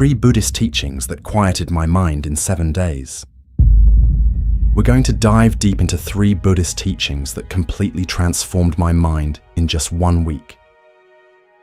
3 Buddhist teachings that quieted my mind in 7 days. We're going to dive deep into 3 Buddhist teachings that completely transformed my mind in just 1 week.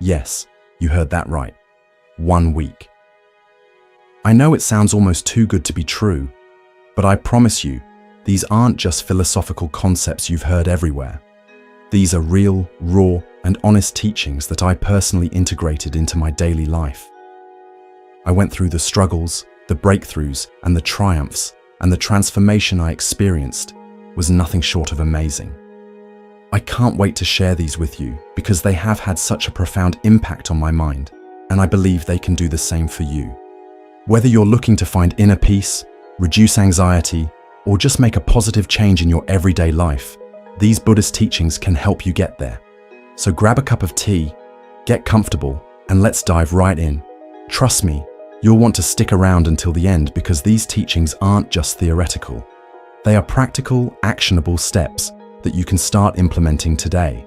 Yes, you heard that right. 1 week. I know it sounds almost too good to be true, but I promise you, these aren't just philosophical concepts you've heard everywhere. These are real, raw, and honest teachings that I personally integrated into my daily life. I went through the struggles, the breakthroughs, and the triumphs, and the transformation I experienced was nothing short of amazing. I can't wait to share these with you because they have had such a profound impact on my mind, and I believe they can do the same for you. Whether you're looking to find inner peace, reduce anxiety, or just make a positive change in your everyday life, these Buddhist teachings can help you get there. So grab a cup of tea, get comfortable, and let's dive right in. Trust me, you'll want to stick around until the end because these teachings aren't just theoretical. They are practical, actionable steps that you can start implementing today.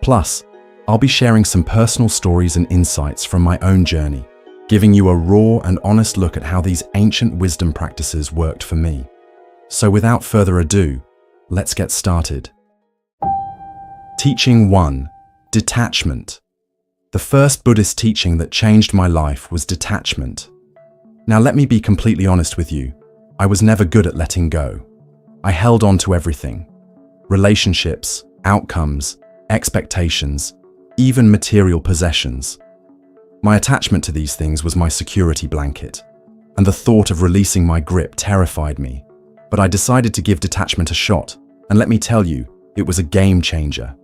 Plus, I'll be sharing some personal stories and insights from my own journey, giving you a raw and honest look at how these ancient wisdom practices worked for me. So without further ado, let's get started. Teaching 1. Detachment. The first Buddhist teaching that changed my life was detachment. Now let me be completely honest with you. I was never good at letting go. I held on to everything. Relationships, outcomes, expectations, even material possessions. My attachment to these things was my security blanket, and the thought of releasing my grip terrified me. But I decided to give detachment a shot, and let me tell you, it was a game changer.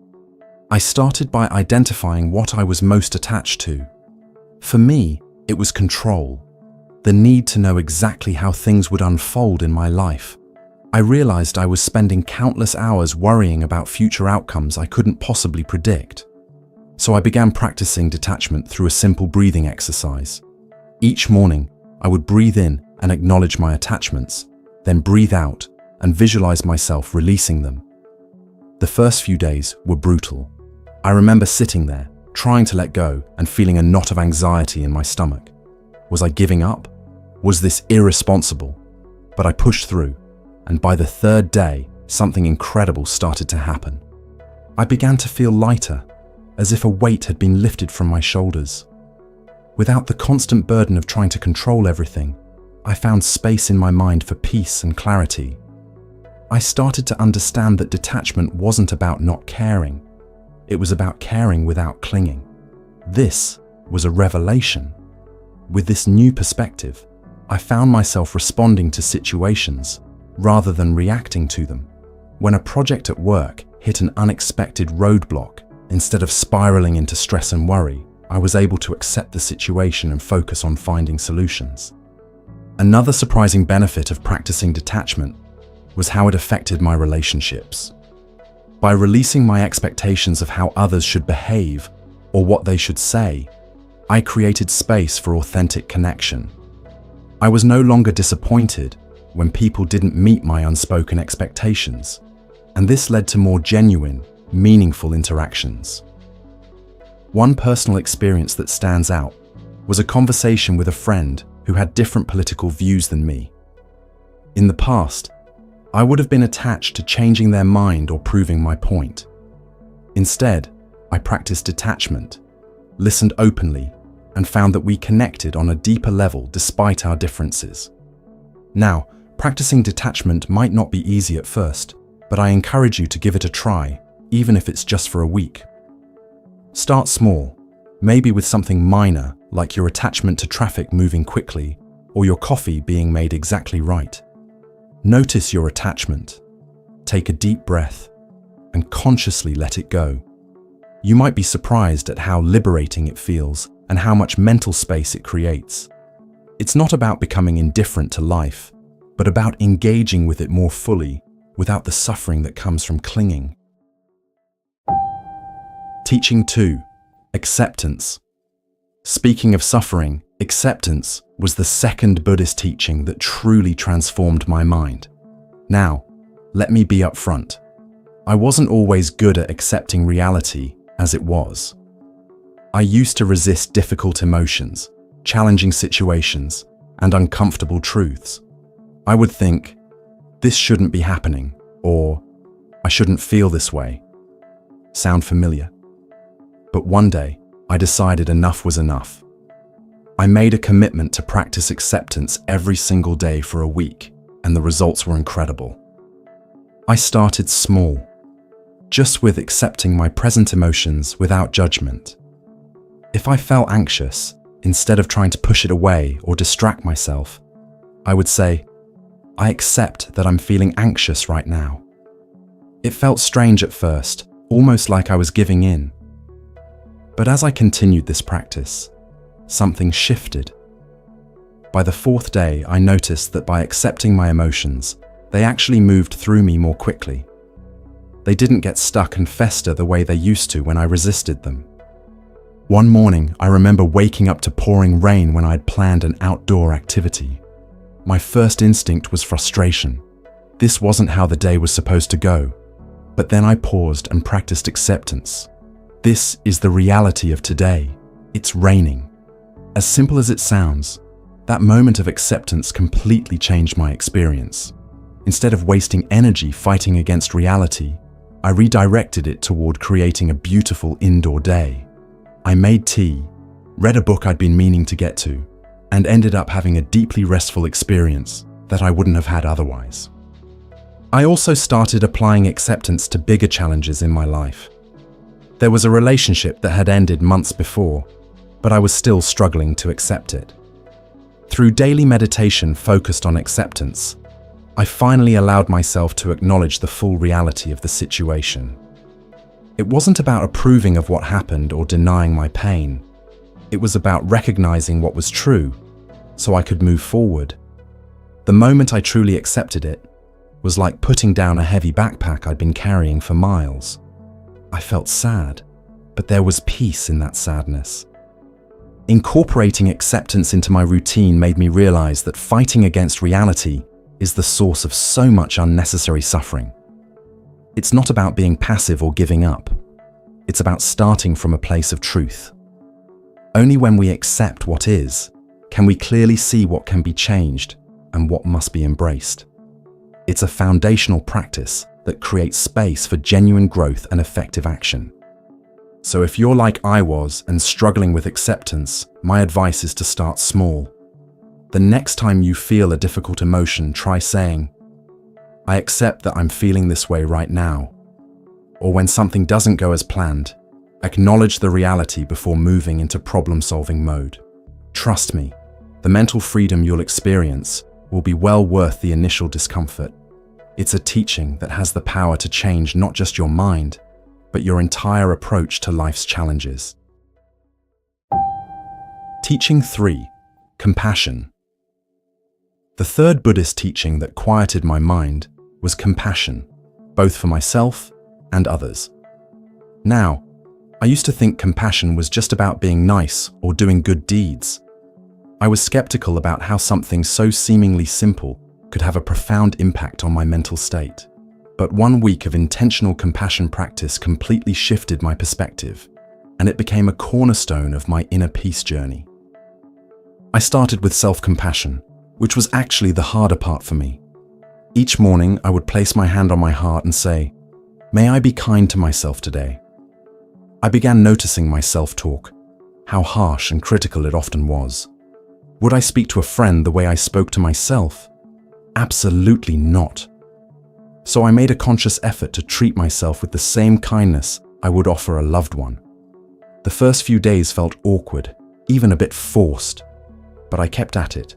I started by identifying what I was most attached to. For me, it was control, the need to know exactly how things would unfold in my life. I realized I was spending countless hours worrying about future outcomes I couldn't possibly predict. So I began practicing detachment through a simple breathing exercise. Each morning, I would breathe in and acknowledge my attachments, then breathe out and visualize myself releasing them. The first few days were brutal. I remember sitting there, trying to let go and feeling a knot of anxiety in my stomach. Was I giving up? Was this irresponsible? But I pushed through, and by the 3rd day, something incredible started to happen. I began to feel lighter, as if a weight had been lifted from my shoulders. Without the constant burden of trying to control everything, I found space in my mind for peace and clarity. I started to understand that detachment wasn't about not caring. It was about caring without clinging. This was a revelation. With this new perspective, I found myself responding to situations rather than reacting to them. When a project at work hit an unexpected roadblock, instead of spiraling into stress and worry, I was able to accept the situation and focus on finding solutions. Another surprising benefit of practicing detachment was how it affected my relationships. By releasing my expectations of how others should behave or what they should say, I created space for authentic connection. I was no longer disappointed when people didn't meet my unspoken expectations, and this led to more genuine, meaningful interactions. One personal experience that stands out was a conversation with a friend who had different political views than me. In the past, I would have been attached to changing their mind or proving my point. Instead, I practiced detachment, listened openly, and found that we connected on a deeper level despite our differences. Now, practicing detachment might not be easy at first, but I encourage you to give it a try, even if it's just for a week. Start small, maybe with something minor like your attachment to traffic moving quickly or your coffee being made exactly right. Notice your attachment. Take a deep breath and consciously let it go. You might be surprised at how liberating it feels and how much mental space it creates. It's not about becoming indifferent to life, but about engaging with it more fully without the suffering that comes from clinging. Teaching 2. Acceptance. Speaking of suffering, acceptance was the second Buddhist teaching that truly transformed my mind. Now, let me be upfront. I wasn't always good at accepting reality as it was. I used to resist difficult emotions, challenging situations, and uncomfortable truths. I would think, this shouldn't be happening, or I shouldn't feel this way. Sound familiar? But one day, I decided enough was enough. I made a commitment to practice acceptance every single day for a week, and the results were incredible. I started small, just with accepting my present emotions without judgment. If I felt anxious, instead of trying to push it away or distract myself, I would say, I accept that I'm feeling anxious right now. It felt strange at first, almost like I was giving in. But as I continued this practice, something shifted. By the fourth day, I noticed that by accepting my emotions, they actually moved through me more quickly. They didn't get stuck and fester the way they used to when I resisted them. One morning, I remember waking up to pouring rain when I had planned an outdoor activity. My first instinct was frustration. This wasn't how the day was supposed to go. But then I paused and practiced acceptance. This is the reality of today. It's raining. As simple as it sounds, that moment of acceptance completely changed my experience. Instead of wasting energy fighting against reality, I redirected it toward creating a beautiful indoor day. I made tea, read a book I'd been meaning to get to, and ended up having a deeply restful experience that I wouldn't have had otherwise. I also started applying acceptance to bigger challenges in my life. There was a relationship that had ended months before, but I was still struggling to accept it. Through daily meditation focused on acceptance, I finally allowed myself to acknowledge the full reality of the situation. It wasn't about approving of what happened or denying my pain. It was about recognizing what was true, so I could move forward. The moment I truly accepted it was like putting down a heavy backpack I'd been carrying for miles. I felt sad, but there was peace in that sadness. Incorporating acceptance into my routine made me realize that fighting against reality is the source of so much unnecessary suffering. It's not about being passive or giving up. It's about starting from a place of truth. Only when we accept what is, can we clearly see what can be changed and what must be embraced. It's a foundational practice that creates space for genuine growth and effective action. So if you're like I was and struggling with acceptance, my advice is to start small. The next time you feel a difficult emotion, try saying, I accept that I'm feeling this way right now. Or when something doesn't go as planned, acknowledge the reality before moving into problem-solving mode. Trust me, the mental freedom you'll experience will be well worth the initial discomfort. It's a teaching that has the power to change not just your mind, but your entire approach to life's challenges. Teaching 3: Compassion. The third Buddhist teaching that quieted my mind was compassion, both for myself and others. Now, I used to think compassion was just about being nice or doing good deeds. I was skeptical about how something so seemingly simple could have a profound impact on my mental state. But 1 week of intentional compassion practice completely shifted my perspective, and it became a cornerstone of my inner peace journey. I started with self-compassion, which was actually the harder part for me. Each morning, I would place my hand on my heart and say, "May I be kind to myself today?" I began noticing my self-talk, how harsh and critical it often was. Would I speak to a friend the way I spoke to myself? Absolutely not. So I made a conscious effort to treat myself with the same kindness I would offer a loved one. The first few days felt awkward, even a bit forced, but I kept at it,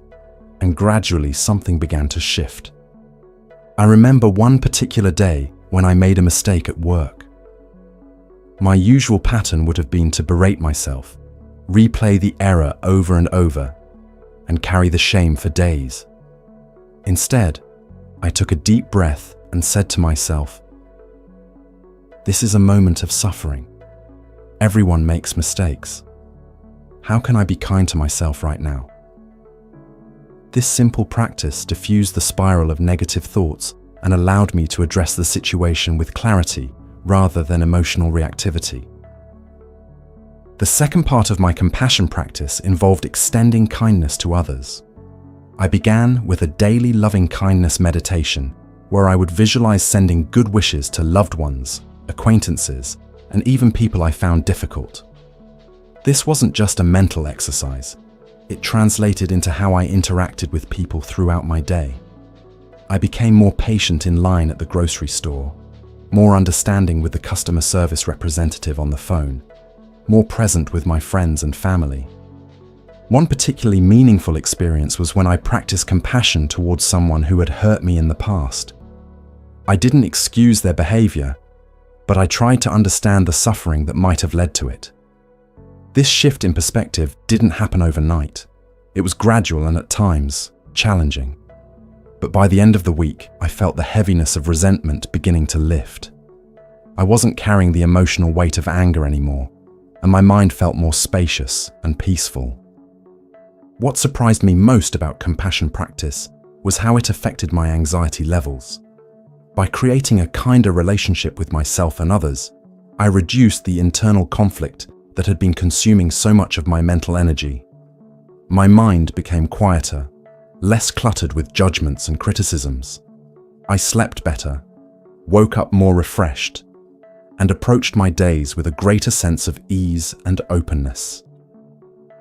and gradually something began to shift. I remember one particular day when I made a mistake at work. My usual pattern would have been to berate myself, replay the error over and over, and carry the shame for days. Instead, I took a deep breath and said to myself, "This is a moment of suffering. Everyone makes mistakes. How can I be kind to myself right now?" This simple practice diffused the spiral of negative thoughts and allowed me to address the situation with clarity rather than emotional reactivity. The second part of my compassion practice involved extending kindness to others. I began with a daily loving kindness meditation where I would visualize sending good wishes to loved ones, acquaintances, and even people I found difficult. This wasn't just a mental exercise. It translated into how I interacted with people throughout my day. I became more patient in line at the grocery store, more understanding with the customer service representative on the phone, more present with my friends and family. One particularly meaningful experience was when I practiced compassion towards someone who had hurt me in the past. I didn't excuse their behavior, but I tried to understand the suffering that might have led to it. This shift in perspective didn't happen overnight. It was gradual and at times challenging. But by the end of the week, I felt the heaviness of resentment beginning to lift. I wasn't carrying the emotional weight of anger anymore, and my mind felt more spacious and peaceful. What surprised me most about compassion practice was how it affected my anxiety levels. By creating a kinder relationship with myself and others, I reduced the internal conflict that had been consuming so much of my mental energy. My mind became quieter, less cluttered with judgments and criticisms. I slept better, woke up more refreshed, and approached my days with a greater sense of ease and openness.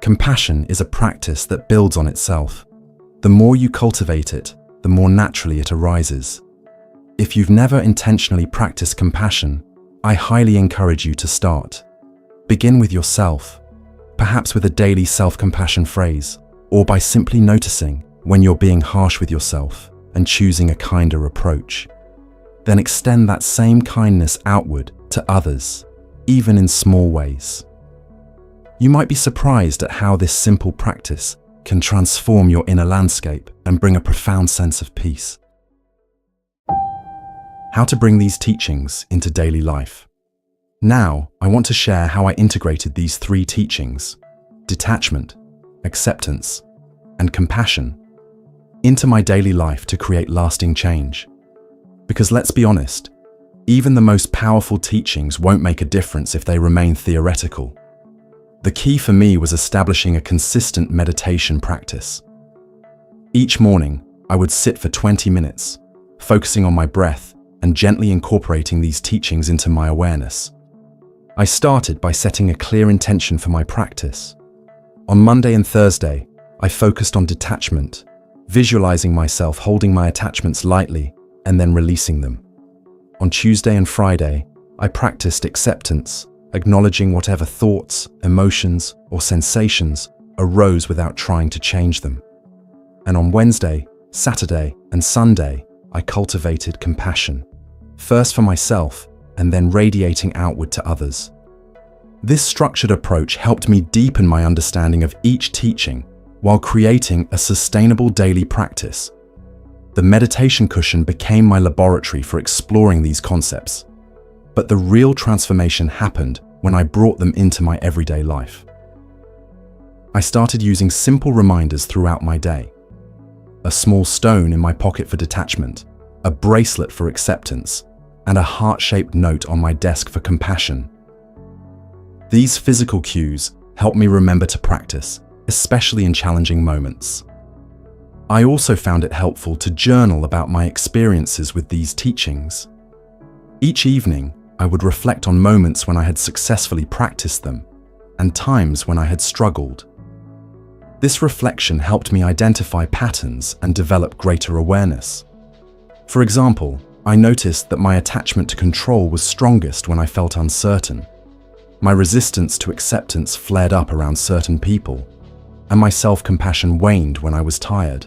Compassion is a practice that builds on itself. The more you cultivate it, the more naturally it arises. If you've never intentionally practiced compassion, I highly encourage you to start. Begin with yourself, perhaps with a daily self-compassion phrase, or by simply noticing when you're being harsh with yourself and choosing a kinder approach. Then extend that same kindness outward to others, even in small ways. You might be surprised at how this simple practice can transform your inner landscape and bring a profound sense of peace. How to bring these teachings into daily life. Now, I want to share how I integrated these three teachings, detachment, acceptance, and compassion, into my daily life to create lasting change. Because let's be honest, even the most powerful teachings won't make a difference if they remain theoretical. The key for me was establishing a consistent meditation practice. Each morning, I would sit for 20 minutes, focusing on my breath and gently incorporating these teachings into my awareness. I started by setting a clear intention for my practice. On Monday and Thursday, I focused on detachment, visualizing myself holding my attachments lightly and then releasing them. On Tuesday and Friday, I practiced acceptance, acknowledging whatever thoughts, emotions, or sensations arose without trying to change them. And on Wednesday, Saturday, and Sunday, I cultivated compassion, first for myself and then radiating outward to others. This structured approach helped me deepen my understanding of each teaching while creating a sustainable daily practice. The meditation cushion became my laboratory for exploring these concepts, but the real transformation happened when I brought them into my everyday life. I started using simple reminders throughout my day. A small stone in my pocket for detachment, a bracelet for acceptance, and a heart-shaped note on my desk for compassion. These physical cues help me remember to practice, especially in challenging moments. I also found it helpful to journal about my experiences with these teachings. Each evening, I would reflect on moments when I had successfully practiced them and times when I had struggled. This reflection helped me identify patterns and develop greater awareness. For example, I noticed that my attachment to control was strongest when I felt uncertain. My resistance to acceptance flared up around certain people, and my self-compassion waned when I was tired.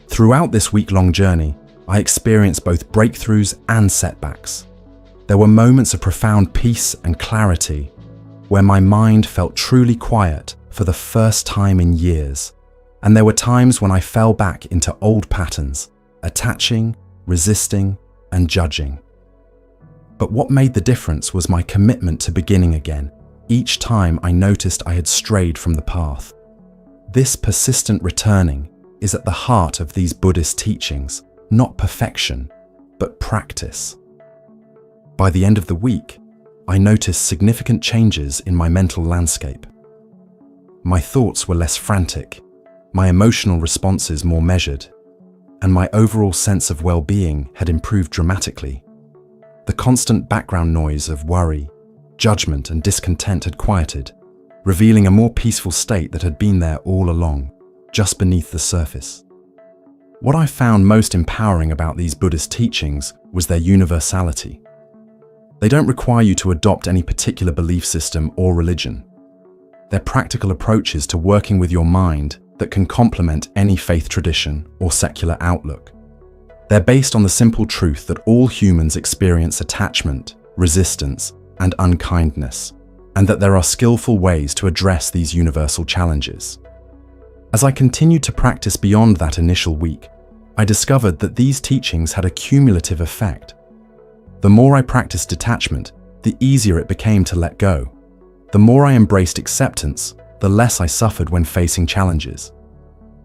Throughout this week-long journey, I experienced both breakthroughs and setbacks. There were moments of profound peace and clarity, where my mind felt truly quiet for the first time in years, and there were times when I fell back into old patterns, attaching, resisting, and judging. But what made the difference was my commitment to beginning again, each time I noticed I had strayed from the path. This persistent returning is at the heart of these Buddhist teachings, not perfection, but practice. By the end of the week, I noticed significant changes in my mental landscape. My thoughts were less frantic, my emotional responses more measured, and my overall sense of well-being had improved dramatically. The constant background noise of worry, judgment, and discontent had quieted, revealing a more peaceful state that had been there all along, just beneath the surface. What I found most empowering about these Buddhist teachings was their universality. They don't require you to adopt any particular belief system or religion. They're practical approaches to working with your mind that can complement any faith tradition or secular outlook. They're based on the simple truth that all humans experience attachment, resistance, and unkindness, and that there are skillful ways to address these universal challenges. As I continued to practice beyond that initial week, I discovered that these teachings had a cumulative effect. The more I practiced detachment, the easier it became to let go. The more I embraced acceptance, the less I suffered when facing challenges.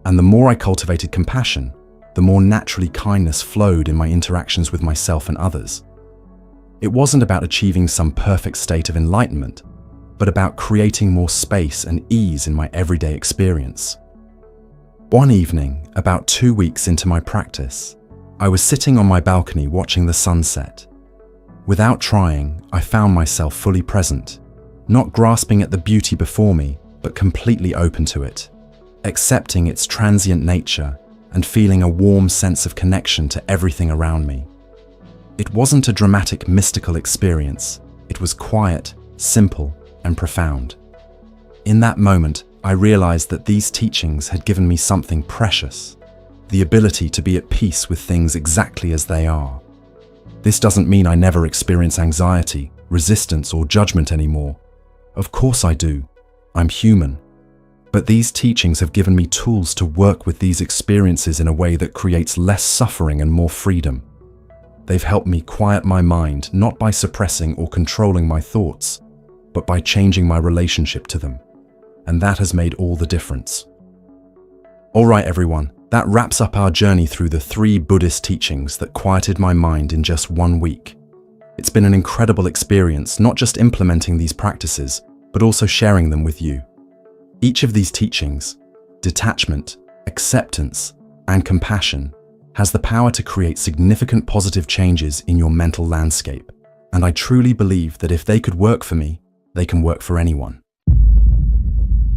And the more I cultivated compassion, the more naturally kindness flowed in my interactions with myself and others. It wasn't about achieving some perfect state of enlightenment, but about creating more space and ease in my everyday experience. One evening, about 2 weeks into my practice, I was sitting on my balcony watching the sunset. Without trying, I found myself fully present, not grasping at the beauty before me, but completely open to it, accepting its transient nature and feeling a warm sense of connection to everything around me. It wasn't a dramatic, mystical experience. It was quiet, simple, and profound. In that moment, I realized that these teachings had given me something precious, the ability to be at peace with things exactly as they are. This doesn't mean I never experience anxiety, resistance, or judgment anymore. Of course I do. I'm human. But these teachings have given me tools to work with these experiences in a way that creates less suffering and more freedom. They've helped me quiet my mind, not by suppressing or controlling my thoughts, but by changing my relationship to them. And that has made all the difference. All right, everyone, that wraps up our journey through the 3 Buddhist teachings that quieted my mind in just 1 week. It's been an incredible experience, not just implementing these practices, but also sharing them with you. Each of these teachings, detachment, acceptance, and compassion, has the power to create significant positive changes in your mental landscape. And I truly believe that if they could work for me, they can work for anyone.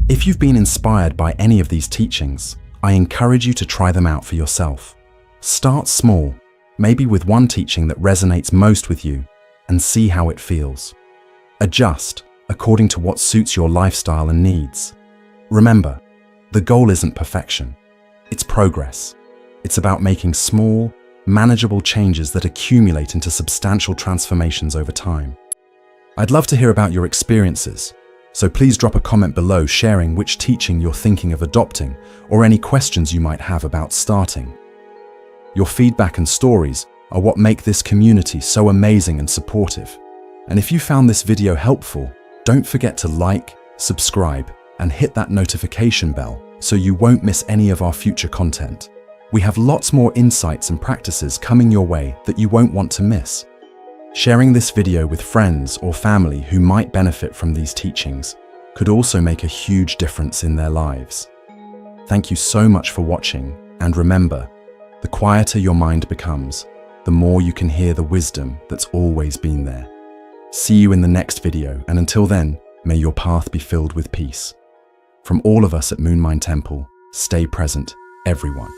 If you've been inspired by any of these teachings, I encourage you to try them out for yourself. Start small, maybe with one teaching that resonates most with you, and see how it feels. Adjust according to what suits your lifestyle and needs. Remember, the goal isn't perfection, it's progress. It's about making small, manageable changes that accumulate into substantial transformations over time. I'd love to hear about your experiences, so please drop a comment below sharing which teaching you're thinking of adopting or any questions you might have about starting. Your feedback and stories are what make this community so amazing and supportive. And if you found this video helpful, don't forget to like, subscribe, and hit that notification bell so you won't miss any of our future content. We have lots more insights and practices coming your way that you won't want to miss. Sharing this video with friends or family who might benefit from these teachings could also make a huge difference in their lives. Thank you so much for watching, and remember, the quieter your mind becomes, the more you can hear the wisdom that's always been there. See you in the next video, and until then, may your path be filled with peace. From all of us at Moonmind Temple, stay present, everyone.